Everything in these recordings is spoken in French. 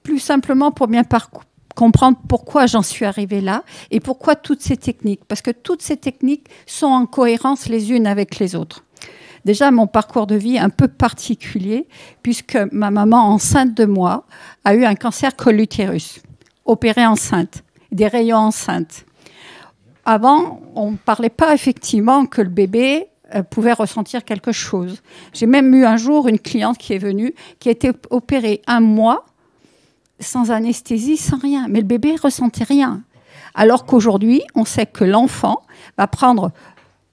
plus simplement pour bien comprendre pourquoi j'en suis arrivée là et pourquoi toutes ces techniques. Parce que toutes ces techniques sont en cohérence les unes avec les autres. Déjà, mon parcours de vie est un peu particulier puisque ma maman, enceinte de moi, a eu un cancer col l'utérus, opérée enceinte, des rayons enceintes. Avant, on ne parlait pas effectivement que le bébé pouvait ressentir quelque chose. J'ai même eu un jour une cliente qui est venue, qui a été opérée 1 mois, sans anesthésie, sans rien. Mais le bébé ne ressentait rien. Alors qu'aujourd'hui, on sait que l'enfant va prendre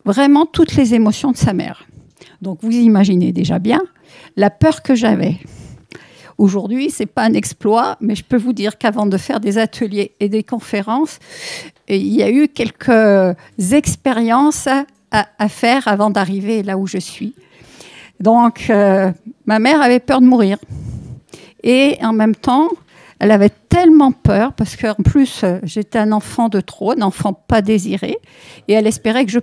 vraiment toutes les émotions de sa mère. Donc, vous imaginez déjà bien la peur que j'avais. Aujourd'hui, ce n'est pas un exploit, mais je peux vous dire qu'avant de faire des ateliers et des conférences, il y a eu quelques expériences à faire avant d'arriver là où je suis. Donc, ma mère avait peur de mourir. Et en même temps, elle avait tellement peur, parce qu'en plus, j'étais un enfant de trop, un enfant pas désiré, et elle espérait que je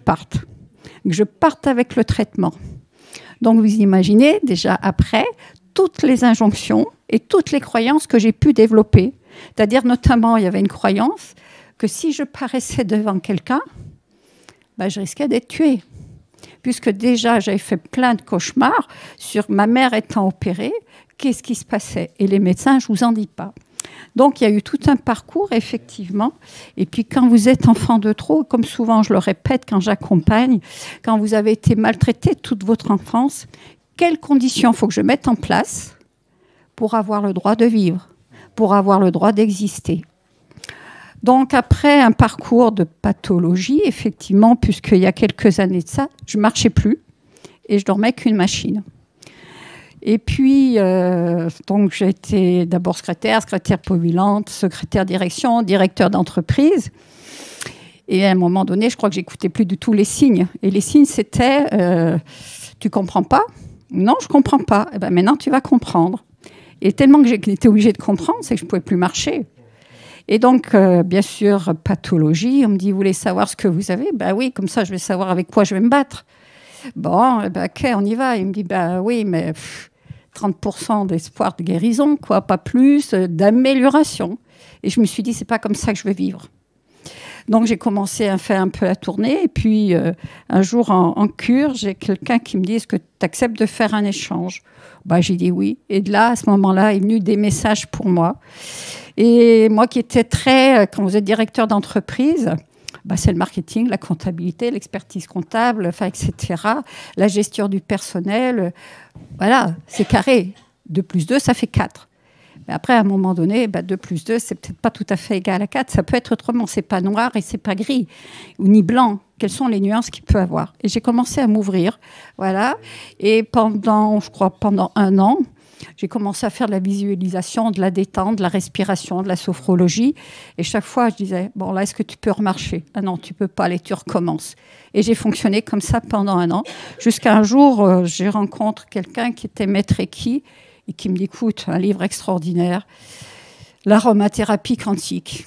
parte avec le traitement. Donc, vous imaginez, déjà après, toutes les injonctions et toutes les croyances que j'ai pu développer. C'est-à-dire, notamment, il y avait une croyance que si je paraissais devant quelqu'un, je risquais d'être tuée. Puisque déjà, j'avais fait plein de cauchemars sur ma mère étant opérée, qu'est-ce qui se passait? Et les médecins, je ne vous en dis pas. Donc, il y a eu tout un parcours, effectivement. Et puis, quand vous êtes enfant de trop, comme souvent je le répète quand j'accompagne, quand vous avez été maltraité toute votre enfance, quelles conditions il faut que je mette en place pour avoir le droit de vivre, pour avoir le droit d'exister? Donc, après un parcours de pathologie, effectivement, puisqu'il y a quelques années de ça, je ne marchais plus et je dormais qu'une machine. Et puis, donc j'ai été d'abord secrétaire polyvalente, secrétaire direction, directeur d'entreprise. Et à un moment donné, je crois que j'écoutais plus du tout les signes. Et les signes, c'était tu comprends pas? Non, je comprends pas. Eh ben, maintenant, tu vas comprendre. Et tellement que j'étais obligée de comprendre, c'est que je pouvais plus marcher. Et donc, bien sûr, pathologie. On me dit, vous voulez savoir ce que vous avez? Ben oui, comme ça, je vais savoir avec quoi je vais me battre. Bon, ok, on y va. Il me dit, oui, mais 30% d'espoir de guérison, quoi, pas plus, d'amélioration. Et je me suis dit, c'est pas comme ça que je veux vivre. Donc, j'ai commencé à faire un peu la tournée. Et puis, un jour, en cure, j'ai quelqu'un qui me dit, est-ce que tu acceptes de faire un échange? J'ai dit oui. Et de là, à ce moment-là, il est venu des messages pour moi. Et moi qui étais quand vous êtes directeur d'entreprise, c'est le marketing, la comptabilité, l'expertise comptable, etc. La gestion du personnel. Voilà, c'est carré. 2 plus 2, ça fait 4. Mais après, à un moment donné, 2 plus 2, c'est peut-être pas tout à fait égal à 4. Ça peut être autrement. C'est pas noir et c'est pas gris, ou ni blanc. Quelles sont les nuances qu'il peut avoir? Et j'ai commencé à m'ouvrir. Voilà. Et pendant 1 an, j'ai commencé à faire de la visualisation, de la détente, de la respiration, de la sophrologie. Et chaque fois, je disais, bon, là, est-ce que tu peux remarcher? Ah non, tu peux pas, allez, tu recommences. Et j'ai fonctionné comme ça pendant 1 an. Jusqu'à un jour, j'ai rencontré quelqu'un qui était maître Reiki et qui me dit, écoute, un livre extraordinaire, l'aromathérapie quantique.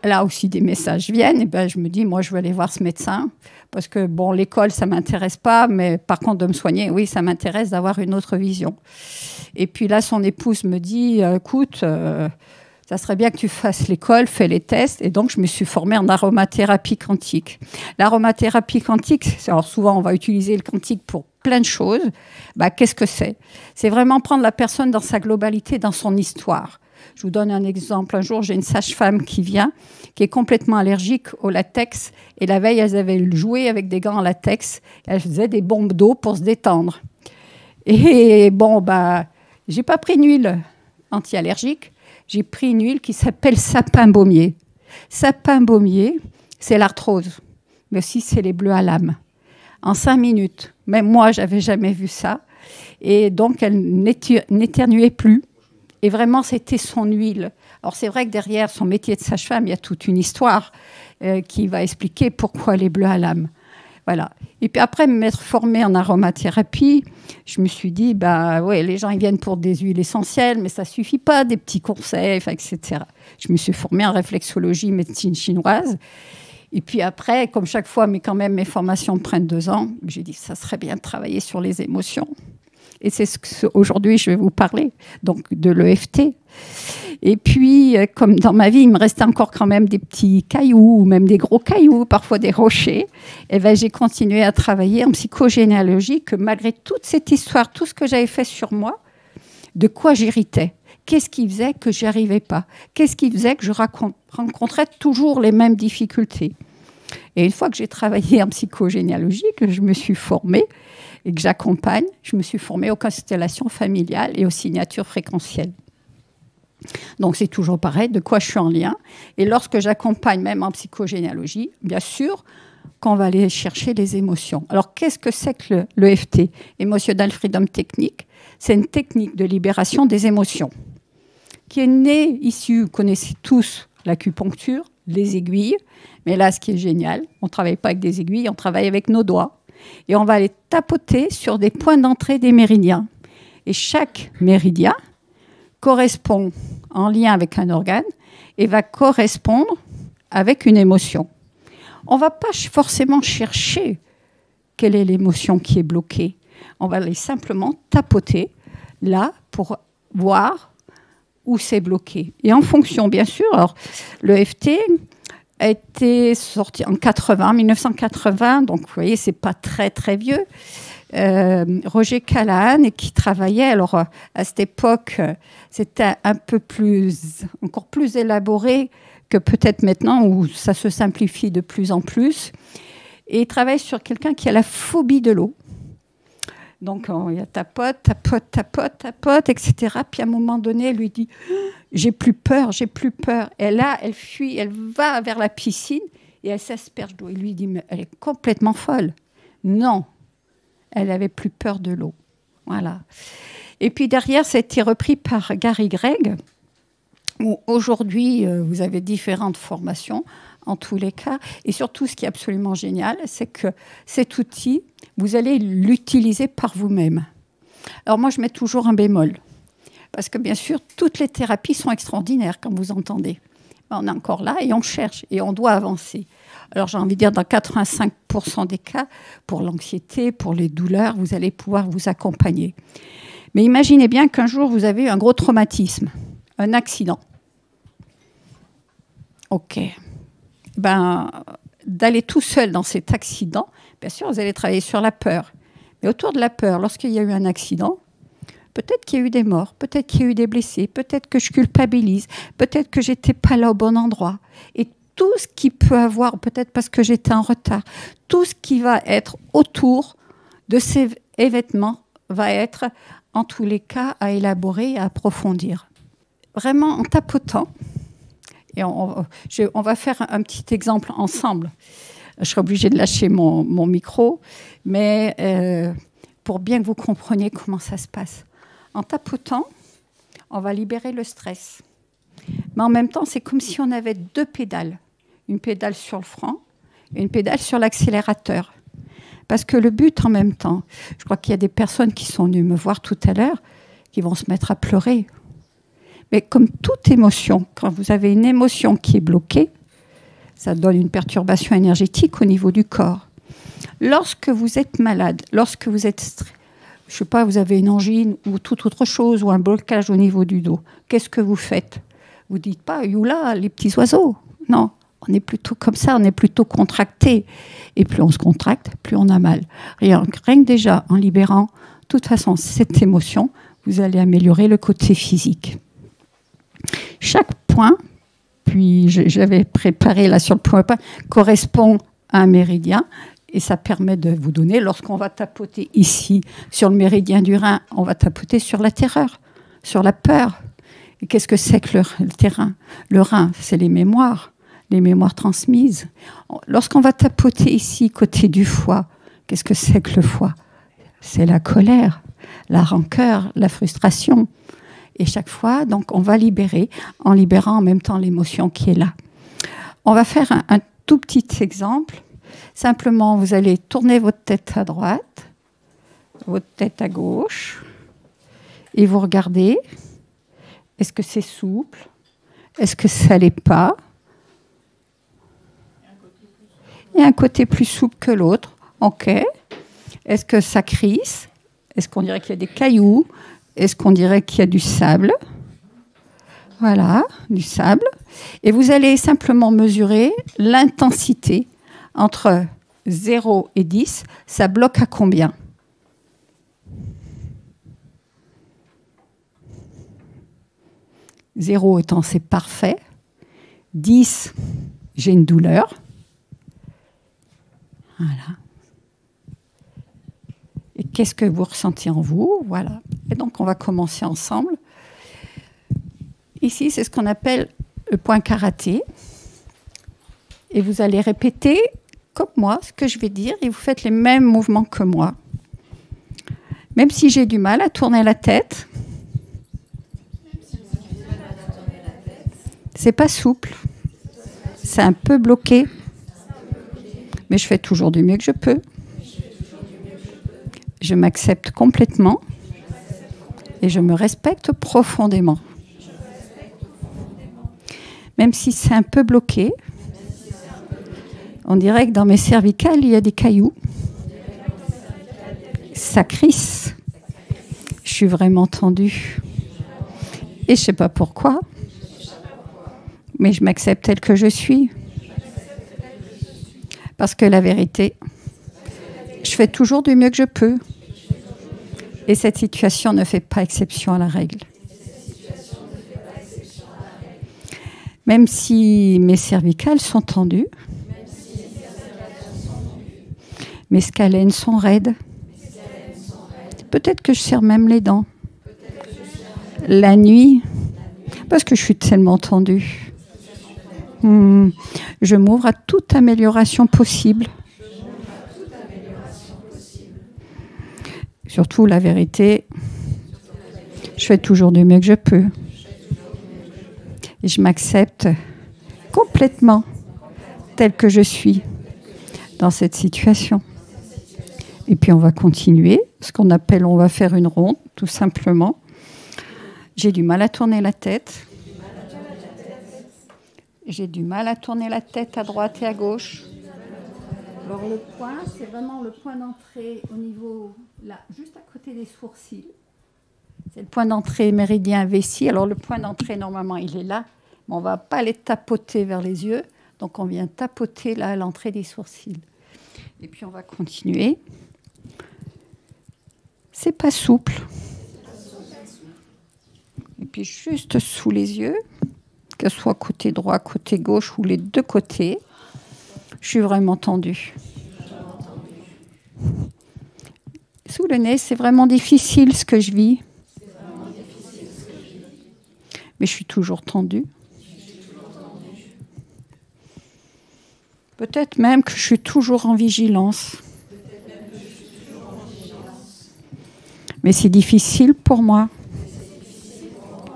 Là aussi, des messages viennent. Et je me dis, moi, je vais aller voir ce médecin. Parce que, bon, l'école, ça ne m'intéresse pas. Mais par contre, de me soigner, oui, ça m'intéresse d'avoir une autre vision. Et puis là, son épouse me dit, écoute, ça serait bien que tu fasses l'école, fais les tests. Et donc, je me suis formée en aromathérapie quantique. L'aromathérapie quantique, alors souvent, on va utiliser le quantique pour plein de choses. Qu'est-ce que c'est? C'est vraiment prendre la personne dans sa globalité, dans son histoire. Je vous donne un exemple. Un jour, j'ai une sage-femme qui vient, qui est complètement allergique au latex. Et la veille, elles avaient joué avec des gants en latex. Elles faisaient des bombes d'eau pour se détendre. Et bon, j'ai pas pris une huile anti-allergique. J'ai pris une huile qui s'appelle sapin baumier. Sapin baumier, c'est l'arthrose. Mais aussi, c'est les bleus à l'âme. En 5 minutes. Même moi, j'avais jamais vu ça. Et donc, elle n'éternuait plus. Et vraiment, c'était son huile. Alors, c'est vrai que derrière son métier de sage-femme, il y a toute une histoire qui va expliquer pourquoi les bleus à l'âme. Voilà. Et puis après, m'être formée en aromathérapie, je me suis dit, ouais, les gens ils viennent pour des huiles essentielles, mais ça ne suffit pas, des petits conseils, etc. Je me suis formée en réflexologie, médecine chinoise. Et puis après, comme chaque fois, mais quand même, mes formations prennent 2 ans, j'ai dit, ça serait bien de travailler sur les émotions. Et c'est ce que aujourd'hui je vais vous parler, donc de l'EFT. Et puis, comme dans ma vie, il me restait encore quand même des petits cailloux, ou même des gros cailloux, parfois des rochers, et ben, j'ai continué à travailler en psychogénéalogie, que malgré toute cette histoire, tout ce que j'avais fait sur moi, de quoi j'héritais. Qu'est-ce qui faisait que je n'y arrivais pas? Qu'est-ce qui faisait que je rencontrais toujours les mêmes difficultés? Et une fois que j'ai travaillé en psychogénéalogie, que je me suis formée et que j'accompagne, je me suis formée aux constellations familiales et aux signatures fréquentielles. Donc c'est toujours pareil, de quoi je suis en lien. Et lorsque j'accompagne, même en psychogénéalogie, bien sûr qu'on va aller chercher les émotions. Alors qu'est-ce que c'est que l'EFT, Emotional Freedom Technique? C'est une technique de libération des émotions qui est née issue, vous connaissez tous l'acupuncture, les aiguilles. Mais là, ce qui est génial, on ne travaille pas avec des aiguilles, on travaille avec nos doigts. Et on va aller tapoter sur des points d'entrée des méridiens. Et chaque méridien correspond en lien avec un organe et va correspondre avec une émotion. On ne va pas forcément chercher quelle est l'émotion qui est bloquée. On va aller simplement tapoter là pour voir où c'est bloqué. Et en fonction, bien sûr, alors, le FT a été sorti en 1980, donc vous voyez, c'est pas très très vieux. Roger Callahan, qui travaillait, alors à cette époque, c'était un peu plus, encore plus élaboré que peut-être maintenant, où ça se simplifie de plus en plus. Et il travaille sur quelqu'un qui a la phobie de l'eau. Donc, il y a tapote, etc. Puis à un moment donné, elle lui dit « J'ai plus peur. » Et là, elle fuit, elle va vers la piscine et elle s'asperge d'eau. Il lui dit « Mais elle est complètement folle. » Non, elle n'avait plus peur de l'eau. Voilà. Et puis derrière, ça a été repris par Gary Gregg, où aujourd'hui, vous avez différentes formations en tous les cas. Et surtout, ce qui est absolument génial, c'est que cet outil, vous allez l'utiliser par vous-même. Alors moi, je mets toujours un bémol. Parce que bien sûr, toutes les thérapies sont extraordinaires, comme vous entendez. On est encore là et on cherche et on doit avancer. Alors j'ai envie de dire, dans 85% des cas, pour l'anxiété, pour les douleurs, vous allez pouvoir vous accompagner. Mais imaginez bien qu'un jour, vous avez eu un gros traumatisme, un accident. OK. D'aller tout seul dans cet accident, bien sûr, vous allez travailler sur la peur. Mais autour de la peur, lorsqu'il y a eu un accident, peut-être qu'il y a eu des morts, peut-être qu'il y a eu des blessés, peut-être que je culpabilise, peut-être que je n'étais pas là au bon endroit. Et tout ce qui peut avoir, peut-être parce que j'étais en retard, tout ce qui va être autour de ces événements va être, en tous les cas, à élaborer et à approfondir. Vraiment en tapotant. Et on va faire un petit exemple ensemble. Je serai obligée de lâcher mon micro, mais pour bien que vous compreniez comment ça se passe. En tapotant, on va libérer le stress. Mais en même temps, c'est comme si on avait deux pédales. Une pédale sur le frein et une pédale sur l'accélérateur. Parce que le but, en même temps, je crois qu'il y a des personnes qui sont venues me voir tout à l'heure, qui vont se mettre à pleurer. Mais comme toute émotion, quand vous avez une émotion qui est bloquée, ça donne une perturbation énergétique au niveau du corps. Lorsque vous êtes malade, lorsque vous êtes, je ne sais pas, vous avez une angine ou toute autre chose, ou un blocage au niveau du dos, qu'est-ce que vous faites? Vous ne dites pas « Youla, les petits oiseaux ». Non, on est plutôt comme ça, on est plutôt contracté. Et plus on se contracte, plus on a mal. Rien que déjà, en libérant, de toute façon, cette émotion, vous allez améliorer le côté physique. Chaque point, puis j'avais préparé là sur le point, correspond à un méridien et ça permet de vous donner, lorsqu'on va tapoter ici sur le méridien du rein, on va tapoter sur la terreur, sur la peur. Et qu'est-ce que c'est que le terrain? Le rein, c'est les mémoires transmises. Lorsqu'on va tapoter ici, côté du foie, qu'est-ce que c'est que le foie? C'est la colère, la rancœur, la frustration. Et chaque fois, donc, on va libérer, en libérant en même temps l'émotion qui est là. On va faire un tout petit exemple. Simplement, vous allez tourner votre tête à droite, votre tête à gauche, et vous regardez. Est-ce que c'est souple? Est-ce que ça ne l'est pas? Il y a un côté plus souple que l'autre. OK. Est-ce que ça crisse? Est-ce qu'on dirait qu'il y a des cailloux? Est-ce qu'on dirait qu'il y a du sable? Voilà, du sable. Et vous allez simplement mesurer l'intensité entre 0 et 10. Ça bloque à combien? Zéro étant c'est parfait. 10, j'ai une douleur. Voilà. Et qu'est-ce que vous ressentez en vous? Voilà. Et donc, on va commencer ensemble. Ici, c'est ce qu'on appelle le point karaté. Et vous allez répéter, comme moi, ce que je vais dire, et vous faites les mêmes mouvements que moi. Même si j'ai du mal à tourner la tête, c'est pas souple, c'est un peu bloqué, mais je fais toujours du mieux que je peux. Je m'accepte complètement et je me respecte profondément. Même si c'est un peu bloqué, on dirait que dans mes cervicales, il y a des cailloux. Ça crisse. Je suis vraiment tendue. Et je ne sais pas pourquoi, mais je m'accepte telle que je suis. Parce que la vérité, je fais toujours du mieux que je peux. Et cette situation ne fait pas exception à la règle. Même si mes cervicales sont tendues, mes scalènes sont raides. Peut-être que je serre même les dents. La nuit, parce que je suis tellement tendue. Je m'ouvre à toute amélioration possible. Surtout la vérité, je fais toujours du mieux que je peux. Et je m'accepte complètement telle que je suis dans cette situation. Et puis on va continuer, ce qu'on appelle, on va faire une ronde, tout simplement. J'ai du mal à tourner la tête. J'ai du mal à tourner la tête à droite et à gauche. Alors le point, c'est vraiment le point d'entrée au niveau, là, juste à côté des sourcils. C'est le point d'entrée méridien vessie. Alors le point d'entrée, normalement, il est là, mais on ne va pas aller tapoter vers les yeux. Donc on vient tapoter là à l'entrée des sourcils. Et puis on va continuer. C'est pas souple. Et puis juste sous les yeux, que ce soit côté droit, côté gauche ou les deux côtés, je suis vraiment tendue. Sous le nez, c'est vraiment difficile ce que je vis. Mais je suis toujours tendue. Peut-être même que je suis toujours en vigilance. Mais c'est difficile pour moi.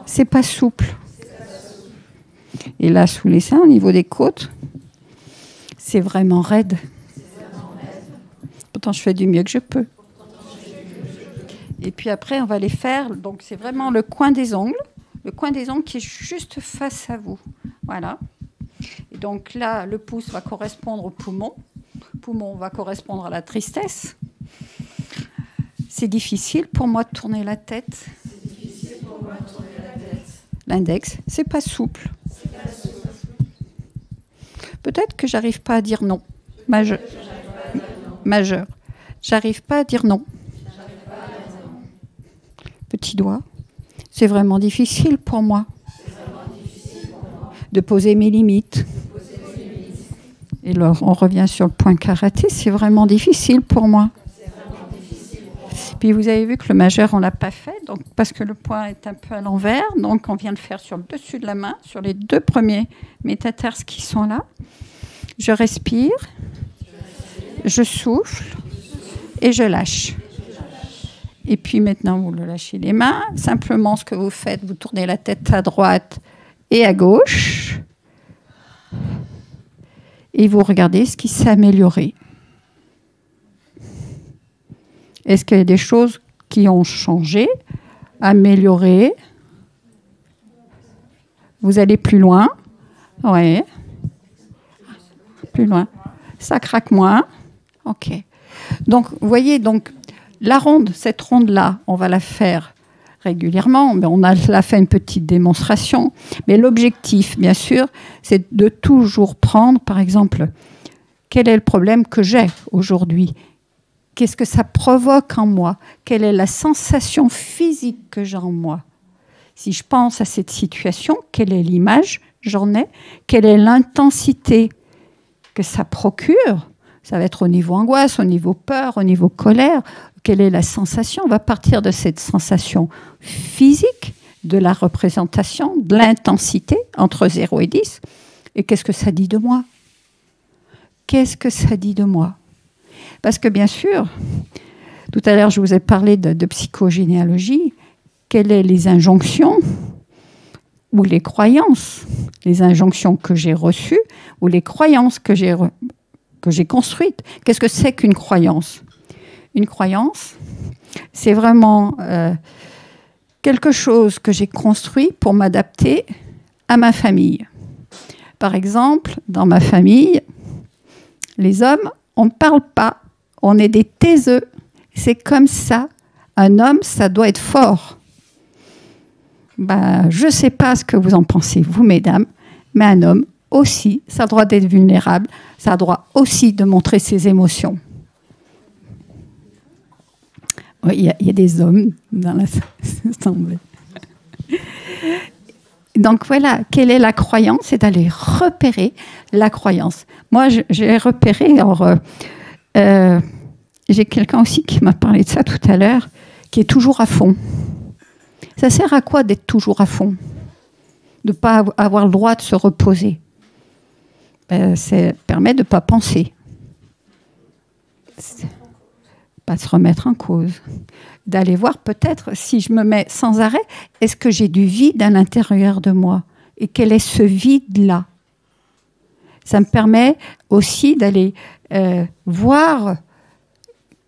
C'est pas souple. Et là, sous les seins, au niveau des côtes, c'est vraiment raide. Pourtant, je fais du mieux que je peux. Et puis après, on va les faire. Donc, c'est vraiment le coin des ongles. Le coin des ongles qui est juste face à vous. Voilà. Et donc là, le pouce va correspondre au poumon. Le poumon va correspondre à la tristesse. C'est difficile pour moi de tourner la tête. L'index, c'est pas souple. Peut-être que j'arrive pas à dire non. Majeur. J'arrive pas à dire non. Petit doigt. C'est vraiment difficile pour moi de poser mes limites. Et alors, on revient sur le point karaté. C'est vraiment difficile pour moi. Puis vous avez vu que le majeur, on ne l'a pas fait, donc, parce que le point est un peu à l'envers. Donc on vient le faire sur le dessus de la main, sur les deux premiers métatarses qui sont là. Je respire, je souffle et je lâche. Et puis maintenant, vous le lâchez les mains. Simplement, ce que vous faites, vous tournez la tête à droite et à gauche. Et vous regardez ce qui s'est amélioré. Est-ce qu'il y a des choses qui ont changé, amélioré? Vous allez plus loin? Oui. Plus loin. Ça craque moins? OK. Donc, vous voyez, donc, La ronde, cette ronde-là, on va la faire régulièrement, mais on a là fait une petite démonstration. Mais l'objectif, bien sûr, c'est de toujours prendre, par exemple, quel est le problème que j'ai aujourd'hui ? Qu'est-ce que ça provoque en moi ? Quelle est la sensation physique que j'ai en moi ? Si je pense à cette situation, quelle est l'image j'en ai ? Quelle est l'intensité que ça procure ? Ça va être au niveau angoisse, au niveau peur, au niveau colère. Quelle est la sensation ? On va partir de cette sensation physique, de la représentation, de l'intensité entre 0 et 10. Et qu'est-ce que ça dit de moi ? Qu'est-ce que ça dit de moi ? Parce que bien sûr, tout à l'heure je vous ai parlé de psychogénéalogie. Quelles sont les injonctions ou les croyances ? Les injonctions que j'ai reçues ou les croyances que j'ai construites. Qu'est-ce que c'est qu'une croyance ? Une croyance, c'est vraiment quelque chose que j'ai construit pour m'adapter à ma famille. Par exemple, dans ma famille, les hommes, on ne parle pas, on est des taiseux. C'est comme ça. Un homme, ça doit être fort. Je ne sais pas ce que vous en pensez, vous, mesdames, mais un homme aussi, ça a le droit d'être vulnérable, ça a le droit aussi de montrer ses émotions. Oui, il y a des hommes dans l'assemblée. Donc voilà, quelle est la croyance ? C'est d'aller repérer la croyance. Moi, j'ai repéré, j'ai quelqu'un aussi qui m'a parlé de ça tout à l'heure, qui est toujours à fond. Ça sert à quoi d'être toujours à fond ? De ne pas avoir le droit de se reposer. Ça permet de ne pas penser. Pas se remettre en cause. D'aller voir peut-être, si je me mets sans arrêt, est-ce que j'ai du vide à l'intérieur de moi ? Et quel est ce vide-là ? Ça me permet aussi d'aller voir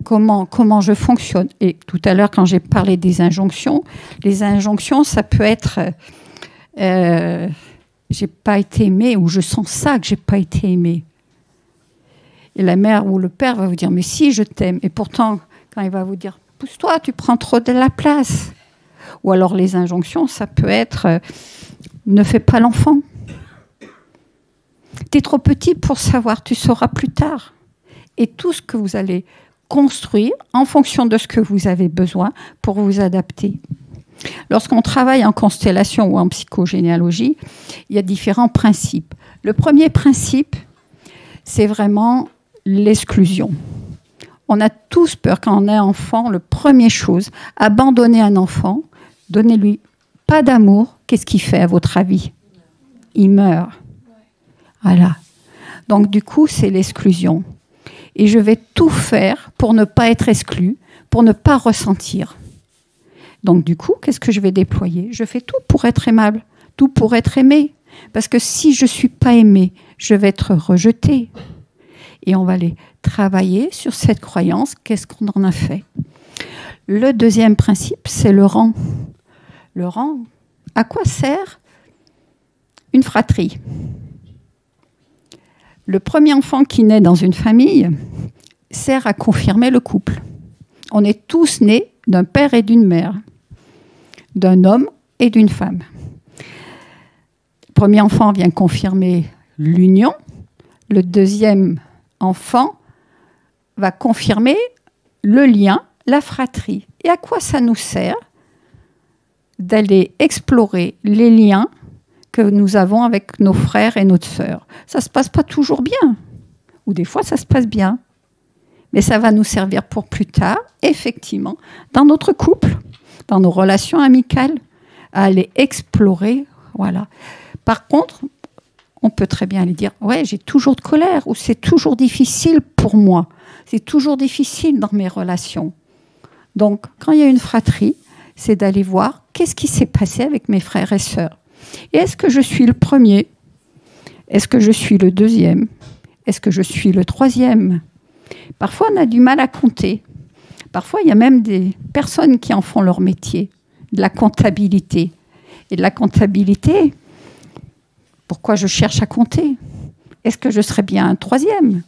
comment je fonctionne. Et tout à l'heure, quand j'ai parlé des injonctions, les injonctions, ça peut être j'ai pas été aimée, ou je sens ça que j'ai pas été aimée. Et la mère ou le père va vous dire, mais si, je t'aime. Et pourtant, quand il va vous dire, pousse-toi, tu prends trop de la place. Ou alors les injonctions, ça peut être, ne fais pas l'enfant. Tu es trop petit pour savoir, tu sauras plus tard. Et tout ce que vous allez construire en fonction de ce que vous avez besoin pour vous adapter. Lorsqu'on travaille en constellation ou en psychogénéalogie, il y a différents principes. Le premier principe, c'est vraiment l'exclusion. On a tous peur quand on est enfant, la première chose, abandonner un enfant, donnez-lui pas d'amour, qu'est-ce qu'il fait à votre avis ? Il meurt. Voilà. Donc du coup, c'est l'exclusion. Et je vais tout faire pour ne pas être exclu, pour ne pas ressentir. Donc du coup, qu'est-ce que je vais déployer ? Je fais tout pour être aimable, tout pour être aimé. Parce que si je ne suis pas aimée, je vais être rejetée. Et on va aller travailler sur cette croyance, qu'est-ce qu'on en a fait ? Le deuxième principe, c'est le rang. Le rang, à quoi sert une fratrie ? Le premier enfant qui naît dans une famille sert à confirmer le couple. On est tous nés d'un père et d'une mère, d'un homme et d'une femme. Le premier enfant vient confirmer l'union. Le deuxième enfant va confirmer le lien, la fratrie. Et à quoi ça nous sert d'aller explorer les liens que nous avons avec nos frères et nos sœurs. Ça ne se passe pas toujours bien, ou des fois ça se passe bien, mais ça va nous servir pour plus tard, effectivement, dans notre couple, dans nos relations amicales, à aller explorer. Voilà. Par contre, on peut très bien aller dire « ouais, j'ai toujours de colère » ou « c'est toujours difficile pour moi, c'est toujours difficile dans mes relations ». Donc, quand il y a une fratrie, c'est d'aller voir qu'est-ce qui s'est passé avec mes frères et sœurs. Et est-ce que je suis le premier ? Est-ce que je suis le deuxième ? Est-ce que je suis le troisième ? Parfois, on a du mal à compter. Parfois, il y a même des personnes qui en font leur métier, de la comptabilité. Et de la comptabilité, pourquoi je cherche à compter ? Est-ce que je serais bien un troisième ?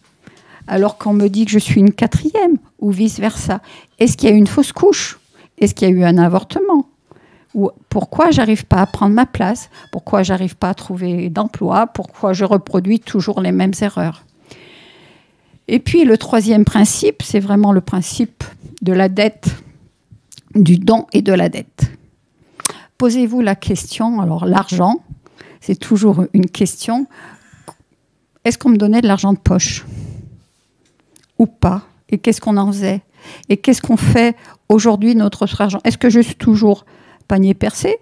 Alors qu'on me dit que je suis une quatrième ? ou vice-versa? Est-ce qu'il y a eu une fausse couche? Est-ce qu'il y a eu un avortement? Ou pourquoi j'arrive pas à prendre ma place? Pourquoi j'arrive pas à trouver d'emploi? Pourquoi je reproduis toujours les mêmes erreurs? Et puis le troisième principe, c'est vraiment le principe de la dette, du don et de la dette. Posez-vous la question, alors l'argent, c'est toujours une question. Est-ce qu'on me donnait de l'argent de poche? Ou pas? Et qu'est-ce qu'on en faisait? Et qu'est-ce qu'on fait aujourd'hui de notre argent? Est-ce que je suis toujours panier percé?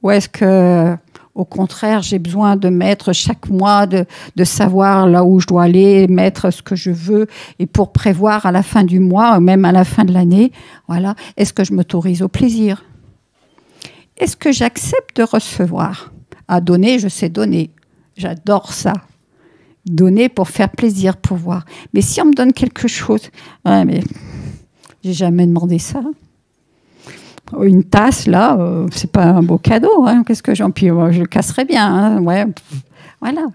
Ou est-ce que, au contraire, j'ai besoin de mettre chaque mois, de savoir là où je dois aller, mettre ce que je veux, et pour prévoir à la fin du mois, même à la fin de l'année, voilà. Est-ce que je m'autorise au plaisir? Est-ce que j'accepte de recevoir? À donner, je sais donner. J'adore ça. Donner pour faire plaisir, pour voir. Mais si on me donne quelque chose, ouais, mais j'ai jamais demandé ça. Une tasse, là, c'est pas un beau cadeau. Hein. Qu'est-ce que j'en puis je le casserais bien. Hein. Ouais. Voilà.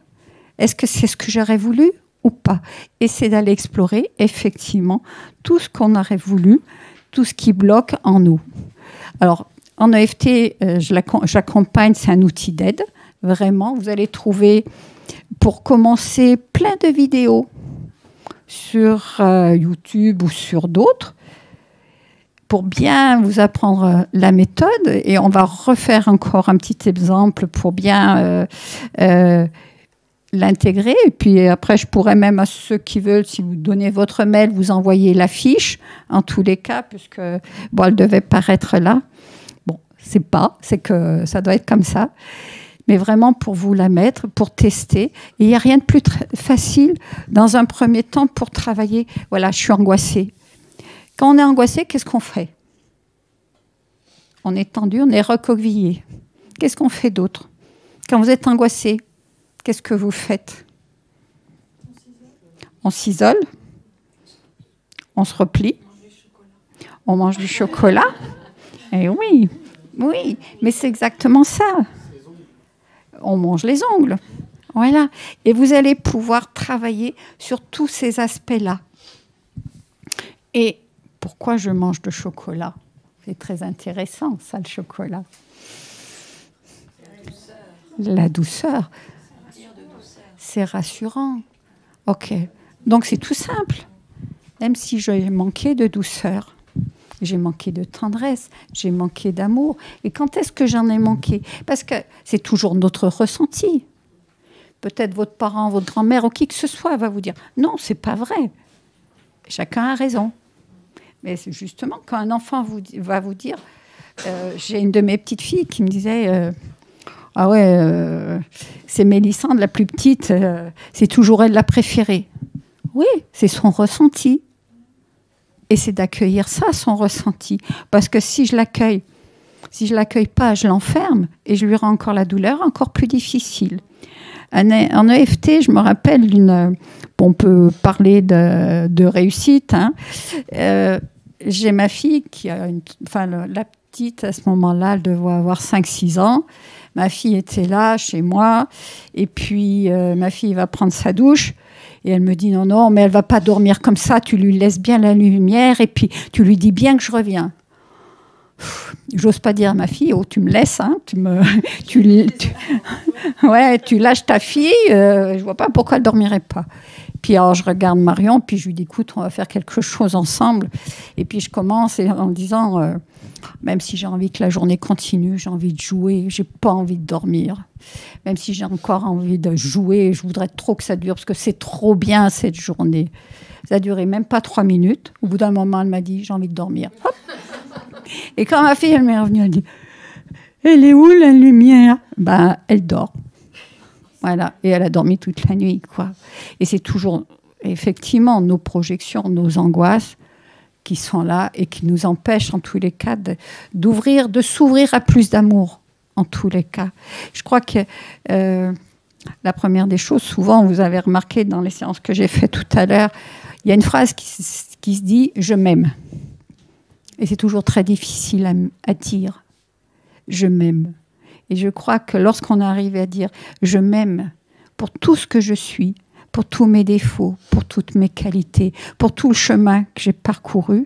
Est-ce que c'est ce que j'aurais voulu ou pas? Et c'est d'aller explorer, effectivement, tout ce qu'on aurait voulu, tout ce qui bloque en nous. Alors, en EFT, j'accompagne, c'est un outil d'aide. Vraiment, vous allez trouver, pour commencer, plein de vidéos sur YouTube ou sur d'autres, pour bien vous apprendre la méthode. Et on va refaire encore un petit exemple pour bien l'intégrer. Et puis après, je pourrais même à ceux qui veulent, si vous donnez votre mail, vous envoyer la fiche, en tous les cas, puisque bon, elle devait paraître là. Bon, c'est que ça doit être comme ça. Mais vraiment pour vous la mettre, pour tester. Et il n'y a rien de plus facile, dans un premier temps, pour travailler. Voilà, je suis angoissée. Quand on est angoissé, qu'est-ce qu'on fait? On est tendu, on est recroquevillé. Qu'est-ce qu'on fait d'autre? Quand vous êtes angoissé, qu'est-ce que vous faites? On s'isole. On se replie. On mange du chocolat. Et oui, oui, mais c'est exactement ça. On mange les ongles. Voilà. Et vous allez pouvoir travailler sur tous ces aspects-là. Et pourquoi je mange de chocolat? C'est très intéressant, ça, le chocolat. La douceur. C'est rassurant. OK. Donc, c'est tout simple. Même si j'ai manqué de douceur, j'ai manqué de tendresse, j'ai manqué d'amour. Et quand est-ce que j'en ai manqué? Parce que c'est toujours notre ressenti. Peut-être votre parent, votre grand-mère ou qui que ce soit va vous dire « Non, c'est pas vrai. » Chacun a raison. Mais c'est justement quand un enfant va vous dire j'ai une de mes petites filles qui me disait ah ouais, c'est Mélissande, la plus petite, c'est toujours elle la préférée. Oui, c'est son ressenti. Et c'est d'accueillir ça, son ressenti. Parce que si je l'accueille pas, je l'enferme et je lui rends encore la douleur encore plus difficile. En EFT, je me rappelle on peut parler de réussite. Hein. J'ai ma fille qui a la petite, à ce moment-là, elle devait avoir 5-6 ans. Ma fille était là, chez moi. Et puis, ma fille va prendre sa douche. Et elle me dit, non, mais elle ne va pas dormir comme ça. Tu lui laisses bien la lumière et puis tu lui dis bien que je reviens. J'ose pas dire à ma fille, oh, tu me laisses, hein, ouais, tu lâches ta fille, je vois pas pourquoi elle dormirait pas. Puis alors je regarde Marion, puis je lui dis, écoute, on va faire quelque chose ensemble. Et puis je commence en disant, même si j'ai envie que la journée continue, j'ai envie de jouer, j'ai pas envie de dormir. Même si j'ai encore envie de jouer, je voudrais trop que ça dure, parce que c'est trop bien cette journée. Ça a duré même pas 3 minutes. Au bout d'un moment, elle m'a dit, j'ai envie de dormir. Hop. Et quand ma fille, elle m'est revenue, elle dit, elle est où la lumière? Ben, elle dort. Voilà. Et elle a dormi toute la nuit, quoi. Et c'est toujours, effectivement, nos projections, nos angoisses qui sont là et qui nous empêchent, en tous les cas, d'ouvrir, de s'ouvrir à plus d'amour, en tous les cas. Je crois que la première des choses, souvent, vous avez remarqué dans les séances que j'ai faites tout à l'heure, il y a une phrase qui se dit « je m'aime ». Et c'est toujours très difficile à dire « je m'aime ». Et je crois que lorsqu'on arrive à dire « je m'aime pour tout ce que je suis, pour tous mes défauts, pour toutes mes qualités, pour tout le chemin que j'ai parcouru.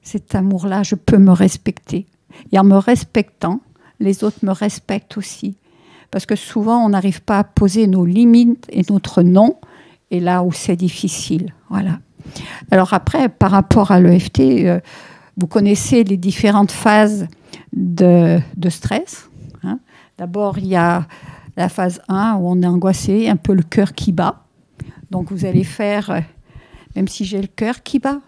Cet amour-là, je peux me respecter. Et en me respectant, les autres me respectent aussi. Parce que souvent, on n'arrive pas à poser nos limites et notre non, et là où c'est difficile. Voilà. Alors après, par rapport à l'EFT, vous connaissez les différentes phases de stress. Hein. D'abord, il y a la phase 1 où on est angoissé, un peu le cœur qui bat. Donc vous allez faire, même si j'ai le cœur qui bat,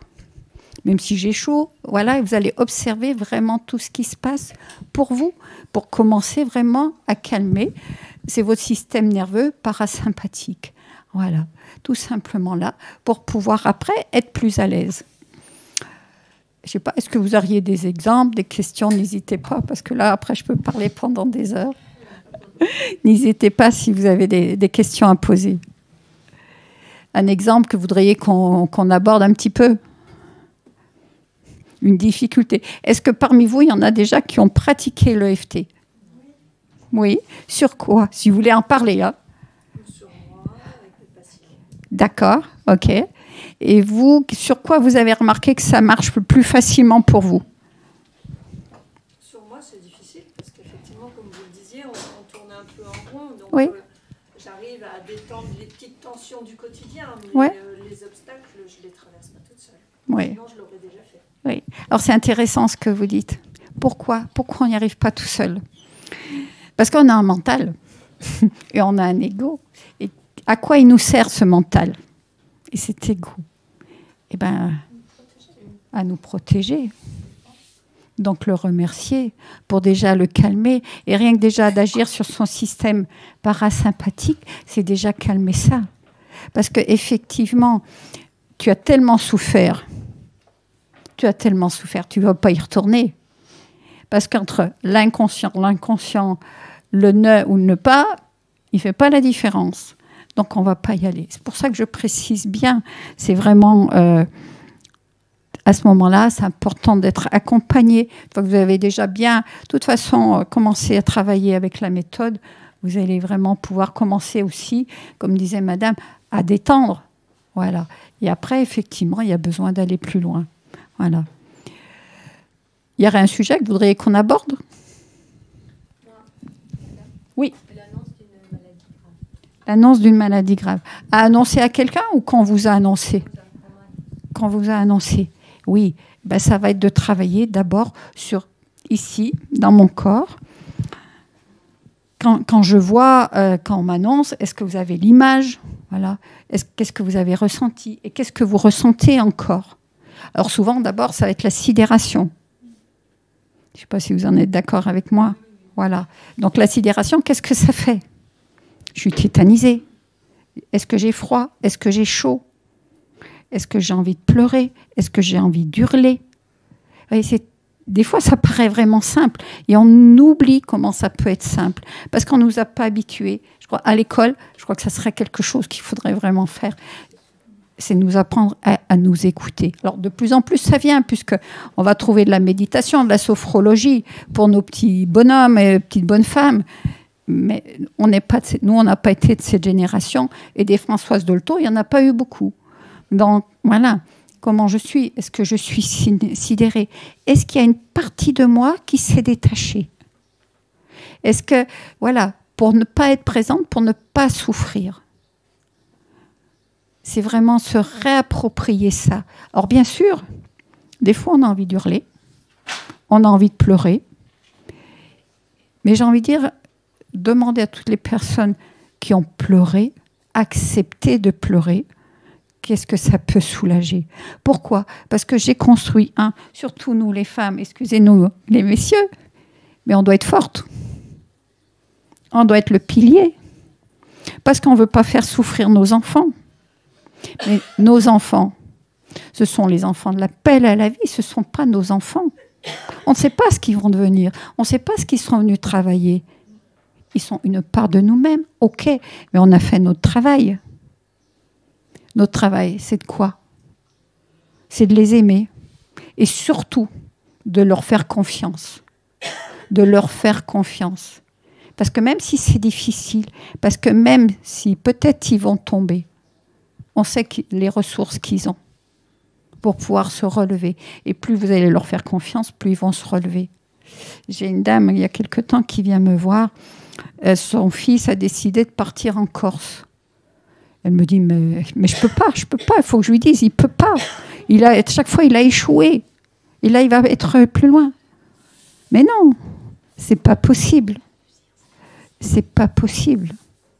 même si j'ai chaud, voilà, et vous allez observer vraiment tout ce qui se passe pour vous, pour commencer vraiment à calmer. C'est votre système nerveux parasympathique. Voilà, tout simplement là, pour pouvoir après être plus à l'aise. Je ne sais pas, est-ce que vous auriez des exemples, des questions? N'hésitez pas, parce que là, après, je peux parler pendant des heures. N'hésitez pas si vous avez des questions à poser. Un exemple que vous voudriez qu'on aborde un petit peu? Une difficulté. Est-ce que parmi vous, il y en a déjà qui ont pratiqué l'EFT? Oui. Sur quoi? Si vous voulez en parler. Hein. Sur moi, avec les patients. D'accord, ok. Et vous, sur quoi vous avez remarqué que ça marche plus facilement pour vous? Sur moi, c'est difficile, parce qu'effectivement, comme vous le disiez, on tourne un peu en rond. Donc, oui. J'arrive à détendre les petites tensions du quotidien, mais ouais. Les obstacles, je ne les traverse pas toute seule. Oui. Sinon, je l'aurais déjà fait. Oui. Alors, c'est intéressant ce que vous dites. Pourquoi on n'y arrive pas tout seul? Parce qu'on a un mental et on a un ego. Et à quoi il nous sert, ce mental et cet ego? Eh bien, à nous protéger. Donc, le remercier pour déjà le calmer. Et rien que déjà d'agir sur son système parasympathique, c'est déjà calmer ça. Parce qu'effectivement, tu as tellement souffert, tu ne vas pas y retourner. Parce qu'entre l'inconscient, le ne ou le ne pas, il ne fait pas la différence. Donc, on ne va pas y aller. C'est pour ça que je précise bien, c'est vraiment, à ce moment-là, c'est important d'être accompagné. Une fois que vous avez déjà bien, de toute façon, commencé à travailler avec la méthode, vous allez vraiment pouvoir commencer aussi, comme disait madame, à détendre. Voilà. Et après, effectivement, il y a besoin d'aller plus loin. Voilà. Il y aurait un sujet que vous voudriez qu'on aborde? Oui. L'annonce d'une maladie grave. À annoncer à quelqu'un ou qu'on vous a annoncé? Qu'on vous a annoncé. Oui. Ben, ça va être de travailler d'abord sur ici, dans mon corps. Quand je vois, quand on m'annonce, est-ce que vous avez l'image? Voilà. Qu'est-ce que vous avez ressenti? Et qu'est-ce que vous ressentez encore? Alors souvent, d'abord, ça va être la sidération. Je ne sais pas si vous en êtes d'accord avec moi. Voilà. Donc la sidération, qu'est-ce que ça fait? Je suis tétanisée. Est-ce que j'ai froid? Est-ce que j'ai chaud? Est-ce que j'ai envie de pleurer? Est-ce que j'ai envie d'hurler? Des fois, ça paraît vraiment simple. Et on oublie comment ça peut être simple. Parce qu'on ne nous a pas habitués. Je crois, à l'école, je crois que ça serait quelque chose qu'il faudrait vraiment faire. C'est nous apprendre à nous écouter. Alors, de plus en plus, ça vient, puisqu'on va trouver de la méditation, de la sophrologie pour nos petits bonhommes et petites bonnes femmes. Mais on n'a pas été de cette génération. Et des Françoise Dolto, il n'y en a pas eu beaucoup. Donc, voilà. Comment je suis? Est-ce que je suis sidérée? Est-ce qu'il y a une partie de moi qui s'est détachée? Est-ce que, voilà, pour ne pas être présente, pour ne pas souffrir? C'est vraiment se réapproprier ça. Alors, bien sûr, des fois, on a envie d'hurler, on a envie de pleurer, mais j'ai envie de dire, demandez à toutes les personnes qui ont pleuré, acceptez de pleurer. Qu'est-ce que ça peut soulager? Pourquoi? Parce que j'ai construit surtout nous les femmes, excusez-nous les messieurs, mais on doit être forte. On doit être le pilier. Parce qu'on ne veut pas faire souffrir nos enfants. Mais nos enfants, ce sont les enfants de l'appel à la vie, ce ne sont pas nos enfants. On ne sait pas ce qu'ils vont devenir, on ne sait pas ce qu'ils sont venus travailler. Ils sont une part de nous-mêmes, ok, mais on a fait notre travail. Notre travail, c'est de quoi? C'est de les aimer et surtout de leur faire confiance. De leur faire confiance. Parce que même si c'est difficile, parce que même si peut-être ils vont tomber, on sait les ressources qu'ils ont pour pouvoir se relever. Et plus vous allez leur faire confiance, plus ils vont se relever. J'ai une dame, il y a quelque temps, qui vient me voir. Son fils a décidé de partir en Corse. Elle me dit, mais je peux pas, il faut que je lui dise, il peut pas. Chaque fois, il a échoué. Et là, il va être plus loin. Mais non, c'est pas possible. C'est pas possible.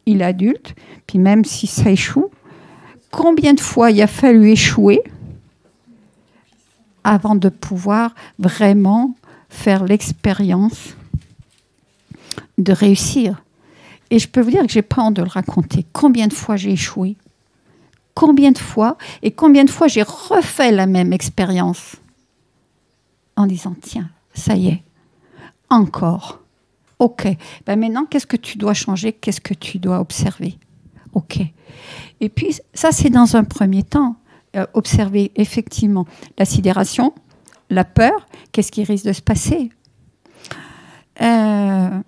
Il est adulte, puis même si ça échoue, combien de fois il a fallu échouer avant de pouvoir vraiment faire l'expérience de réussir. Et je peux vous dire que je n'ai pas honte de le raconter. Combien de fois j'ai échoué? Combien de fois? Et combien de fois j'ai refait la même expérience en disant, tiens, ça y est, encore. OK. Ben maintenant, qu'est-ce que tu dois changer? Qu'est-ce que tu dois observer? OK. Et puis, ça, c'est dans un premier temps. Observer effectivement la sidération, la peur, qu'est-ce qui risque de se passer. Vous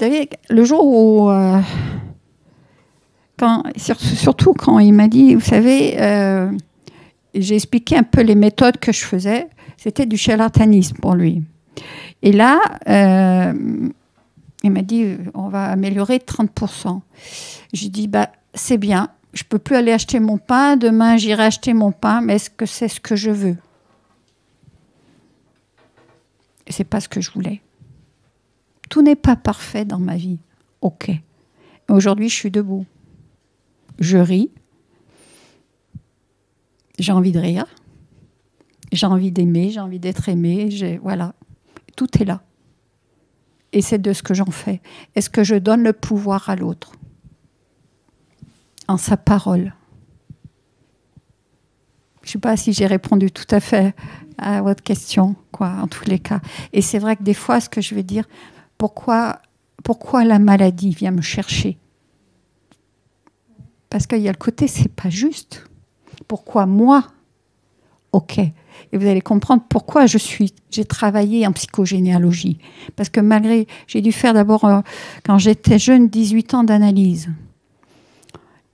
savez, le jour où, surtout quand il m'a dit, vous savez, j'ai expliqué un peu les méthodes que je faisais, c'était du charlatanisme pour lui. Et là, il m'a dit, on va améliorer de 30%. J'ai dit, c'est bien. Je ne peux plus aller acheter mon pain. Demain, j'irai acheter mon pain. Mais est-ce que c'est ce que je veux? Ce n'est pas ce que je voulais. Tout n'est pas parfait dans ma vie. OK. Aujourd'hui, je suis debout. Je ris. J'ai envie de rire. J'ai envie d'aimer. J'ai envie d'être aimée. Voilà. Tout est là. Et c'est de ce que j'en fais. Est-ce que je donne le pouvoir à l'autre? En sa parole. Je ne sais pas si j'ai répondu tout à fait à votre question, en tous les cas. Et c'est vrai que des fois, ce que je veux dire, pourquoi la maladie vient me chercher? Parce qu'il y a le côté, c'est pas juste. Pourquoi moi? OK. Et vous allez comprendre pourquoi j'ai travaillé en psychogénéalogie. Parce que j'ai dû faire d'abord, quand j'étais jeune, 18 ans d'analyse.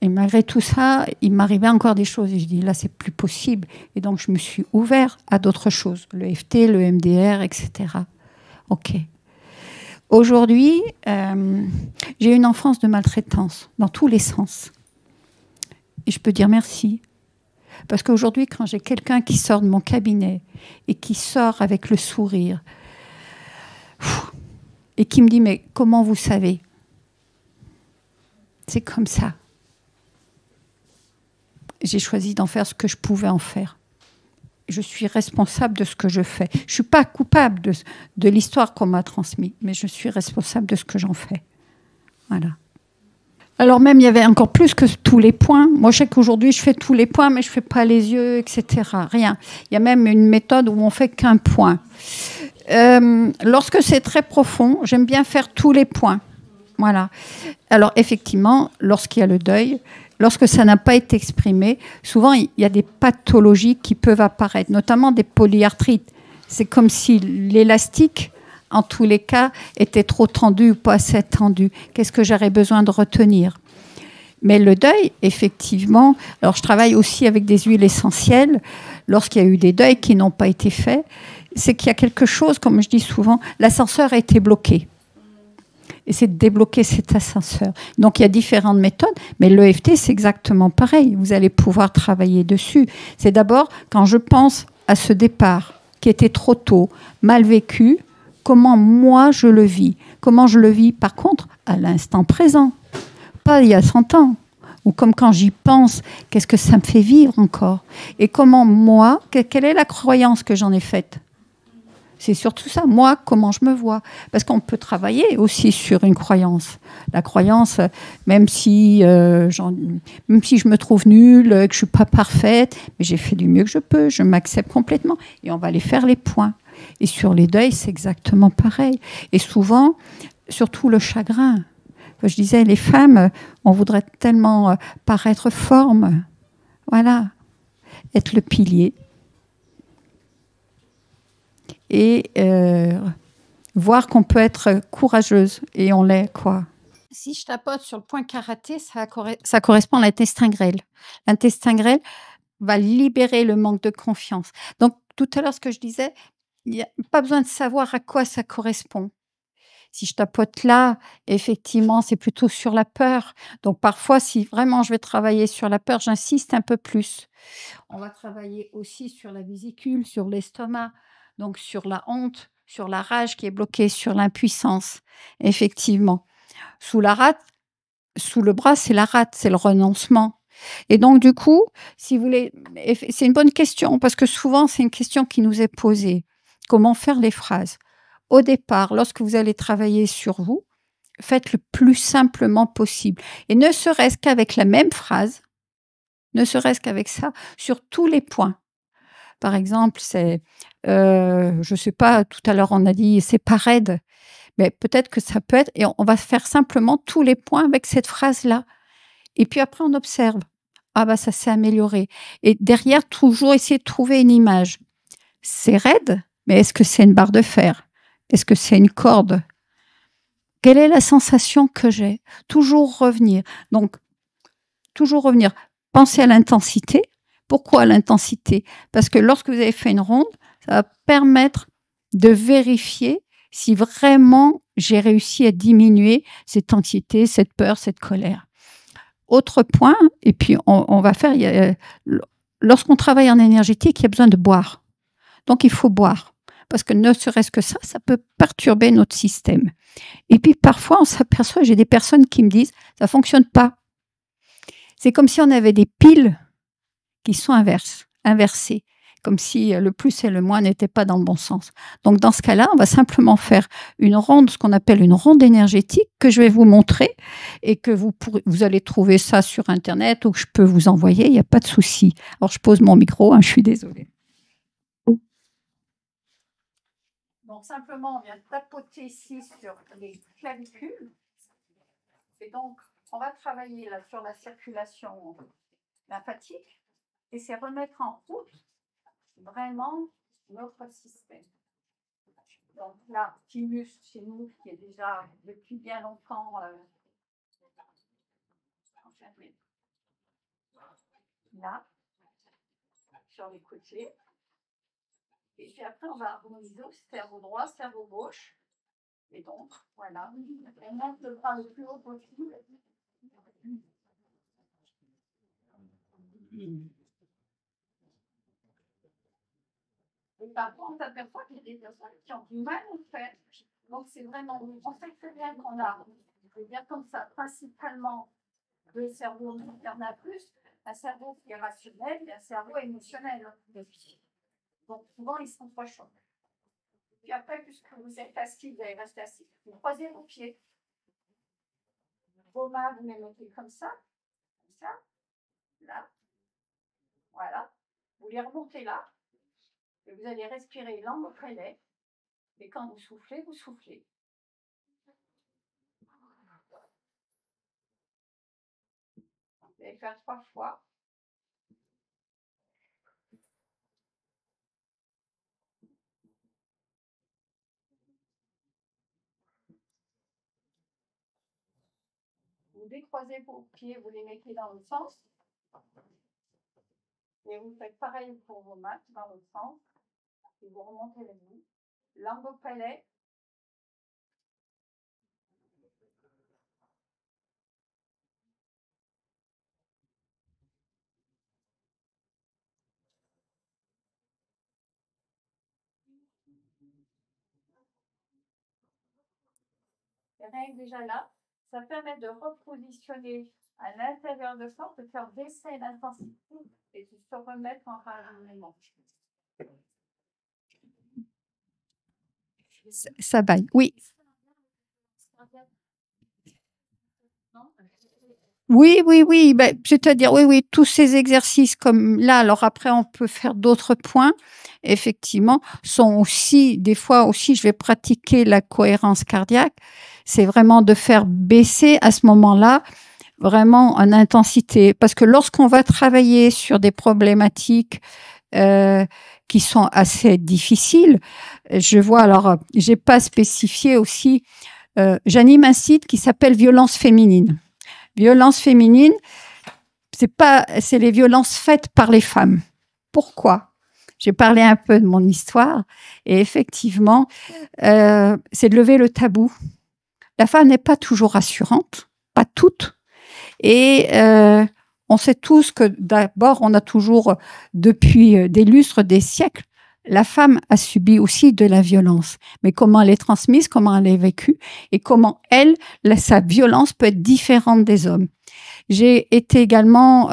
Et malgré tout ça, il m'arrivait encore des choses. Et je dis, là, c'est plus possible. Et donc, je me suis ouvert à d'autres choses. Le FT, le MDR, etc. OK. Aujourd'hui, j'ai eu une enfance de maltraitance, dans tous les sens. Et je peux dire merci. Parce qu'aujourd'hui, quand j'ai quelqu'un qui sort de mon cabinet et qui sort avec le sourire, et qui me dit, mais comment vous savez? C'est comme ça. J'ai choisi d'en faire ce que je pouvais en faire. Je suis responsable de ce que je fais. Je ne suis pas coupable de l'histoire qu'on m'a transmise, mais je suis responsable de ce que j'en fais. Voilà. Alors même, il y avait encore plus que tous les points. Moi, je sais qu'aujourd'hui, je fais tous les points, mais je ne fais pas les yeux, etc. Rien. Il y a même une méthode où on ne fait qu'un point. Lorsque c'est très profond, j'aime bien faire tous les points. Voilà. Alors, effectivement, lorsqu'il y a le deuil, lorsque ça n'a pas été exprimé, souvent, il y a des pathologies qui peuvent apparaître, notamment des polyarthrites. C'est comme si l'élastique, en tous les cas, était trop tendu ou pas assez tendu. Qu'est-ce que j'aurais besoin de retenir? Mais le deuil, effectivement, alors je travaille aussi avec des huiles essentielles. Lorsqu'il y a eu des deuils qui n'ont pas été faits, c'est qu'il y a quelque chose, comme je dis souvent, l'ascenseur a été bloqué. Et c'est de débloquer cet ascenseur. Donc, il y a différentes méthodes, mais l'EFT, c'est exactement pareil. Vous allez pouvoir travailler dessus. C'est d'abord, quand je pense à ce départ qui était trop tôt, mal vécu, comment moi je le vis. Comment je le vis, par contre, à l'instant présent. Pas il y a 100 ans. Ou comme quand j'y pense, qu'est-ce que ça me fait vivre encore? Et comment moi, quelle est la croyance que j'en ai faite? C'est surtout ça, moi, comment je me vois. Parce qu'on peut travailler aussi sur une croyance. La croyance, même si je me trouve nulle, que je ne suis pas parfaite, mais j'ai fait du mieux que je peux, je m'accepte complètement. Et on va aller faire les points. Et sur les deuils, c'est exactement pareil. Et souvent, surtout le chagrin. Je disais, les femmes, on voudrait tellement paraître forme. Voilà. Être le pilier. Et voir qu'on peut être courageuse. Et on l'est, quoi. Si je tapote sur le point karaté, ça correspond à l'intestin grêle. L'intestin grêle va libérer le manque de confiance. Donc, tout à l'heure, ce que je disais, il n'y a pas besoin de savoir à quoi ça correspond. Si je tapote là, effectivement, c'est plutôt sur la peur. Donc, parfois, si vraiment je vais travailler sur la peur, j'insiste un peu plus. On va travailler aussi sur la vésicule, sur l'estomac, donc sur la honte, sur la rage qui est bloquée, sur l'impuissance, effectivement. Sous la rate, sous le bras, c'est la rate, c'est le renoncement. Et donc, du coup, si vous voulez, c'est une bonne question parce que souvent, c'est une question qui nous est posée. Comment faire les phrases? Au départ, lorsque vous allez travailler sur vous, faites le plus simplement possible. Et ne serait-ce qu'avec la même phrase, ne serait-ce qu'avec ça, sur tous les points. Par exemple, c'est, je ne sais pas, tout à l'heure on a dit c'est pas raide, mais peut-être que ça peut être, et on va faire simplement tous les points avec cette phrase-là. Et puis après, on observe. Ah bah ça s'est amélioré. Et derrière, toujours essayer de trouver une image. C'est raide, mais est-ce que c'est une barre de fer? Est-ce que c'est une corde? Quelle est la sensation que j'ai? Toujours revenir. Donc, toujours revenir. Pensez à l'intensité. Pourquoi l'intensité? Parce que lorsque vous avez fait une ronde, ça va permettre de vérifier si vraiment j'ai réussi à diminuer cette anxiété, cette peur, cette colère. Autre point, et puis on va faire, lorsqu'on travaille en énergétique, il y a besoin de boire. Donc il faut boire, parce que ne serait-ce que ça peut perturber notre système. Et puis parfois on s'aperçoit, j'ai des personnes qui me disent, ça ne fonctionne pas. C'est comme si on avait des piles qui sont inversées, comme si le plus et le moins n'étaient pas dans le bon sens. Donc dans ce cas-là, on va simplement faire une ronde, ce qu'on appelle une ronde énergétique, que je vais vous montrer et que vous allez trouver ça sur Internet ou que je peux vous envoyer, il n'y a pas de souci. Alors je pose mon micro, je suis désolée. Donc simplement, on vient tapoter ici sur les clavicules. Et donc, on va travailler là sur la circulation lymphatique et c'est remettre en route vraiment notre système. Donc là, thymus chez nous, qui est déjà depuis bien longtemps enfermé. Là, sur les côtés. Et puis après, on va harmoniser au cerveau droit, cerveau gauche. Et donc, voilà, on monte le bras le plus haut possible. Et parfois, on s'aperçoit qu'il y a des personnes qui ont du mal à le faire. Donc, c'est vraiment, on sait très bien qu'on a, je veux dire comme ça, principalement le cerveau, il y en a plus, un cerveau qui est rationnel et un cerveau émotionnel. Donc, souvent, ils sont trois chocs. Puis après, puisque vous êtes assis, vous allez rester assis, vous croisez vos pieds. Vos mains, vous les mettez comme ça, là, voilà. Vous les remontez là. Et vous allez respirer langue au palais. Et quand vous soufflez, vous soufflez. Vous allez faire 3 fois. Vous décroisez vos pieds, vous les mettez dans le sens. Et vous faites pareil pour vos mains, dans l'autre sens. Et vous remontez les mains. Langue au palais. Et rien que déjà là, ça permet de repositionner à l'intérieur de soi, de faire baisser l'intensité et de se remettre en ralentissement. Ça baille, oui. Oui. Ben, c'est-à-dire, oui, tous ces exercices comme là, alors après, on peut faire d'autres points, effectivement, sont aussi, des fois aussi, je vais pratiquer la cohérence cardiaque. C'est vraiment de faire baisser à ce moment-là, vraiment en intensité. Parce que lorsqu'on va travailler sur des problématiques qui sont assez difficiles, je vois, alors, j'ai pas spécifié aussi j'anime un site qui s'appelle Violence féminine. Violence féminine, c'est les violences faites par les femmes. Pourquoi? J'ai parlé un peu de mon histoire et effectivement, c'est de lever le tabou. La femme n'est pas toujours rassurante, pas toutes. Et on sait tous que d'abord, on a toujours, depuis des lustres, des siècles, la femme a subi aussi de la violence. Mais comment elle est transmise, comment elle est vécue et comment sa violence peut être différente des hommes. J'ai été également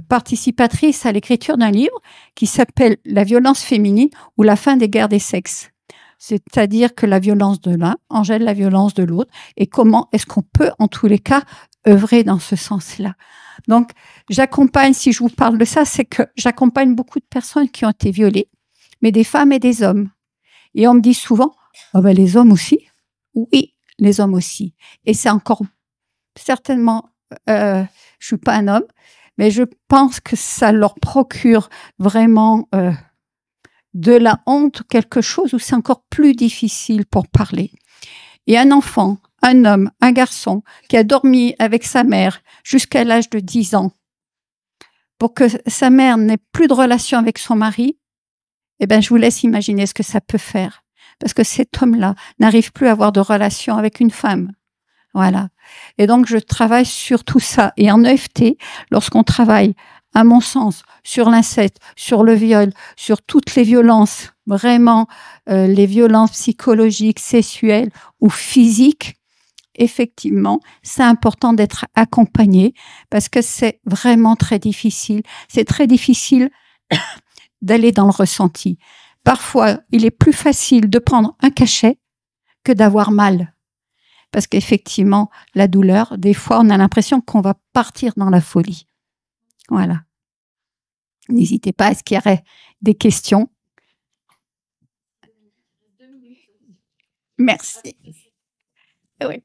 participatrice à l'écriture d'un livre qui s'appelle « La violence féminine ou la fin des guerres des sexes ». C'est-à-dire que la violence de l'un engendre la violence de l'autre et comment est-ce qu'on peut, en tous les cas, œuvrer dans ce sens-là. Donc, j'accompagne, si je vous parle de ça, c'est que j'accompagne beaucoup de personnes qui ont été violées, mais des femmes et des hommes. Et on me dit souvent, oh ben, les hommes aussi. Oui, les hommes aussi. Et c'est encore certainement, je suis pas un homme, mais je pense que ça leur procure vraiment de la honte, quelque chose où c'est encore plus difficile pour parler. Et un enfant, un homme, un garçon qui a dormi avec sa mère jusqu'à l'âge de 10 ans, pour que sa mère n'ait plus de relation avec son mari, eh ben, je vous laisse imaginer ce que ça peut faire. Parce que cet homme-là n'arrive plus à avoir de relation avec une femme. Voilà. Et donc, je travaille sur tout ça. Et en EFT, lorsqu'on travaille, à mon sens, sur l'inceste, sur le viol, sur toutes les violences, vraiment les violences psychologiques, sexuelles ou physiques, effectivement, c'est important d'être accompagné parce que c'est vraiment très difficile. C'est très difficile d'aller dans le ressenti. Parfois, il est plus facile de prendre un cachet que d'avoir mal. Parce qu'effectivement, la douleur, des fois, on a l'impression qu'on va partir dans la folie. Voilà. N'hésitez pas, est-ce qu'il y aurait des questions? Merci. Oui.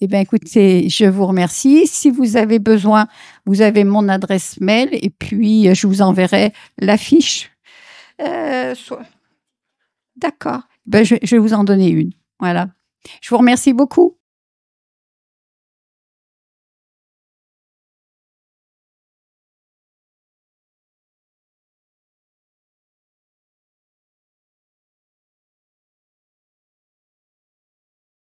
Eh bien, écoutez, je vous remercie. Si vous avez besoin, vous avez mon adresse mail et puis je vous enverrai l'affiche. D'accord. Ben, je vais vous en donner une. Voilà. Je vous remercie beaucoup.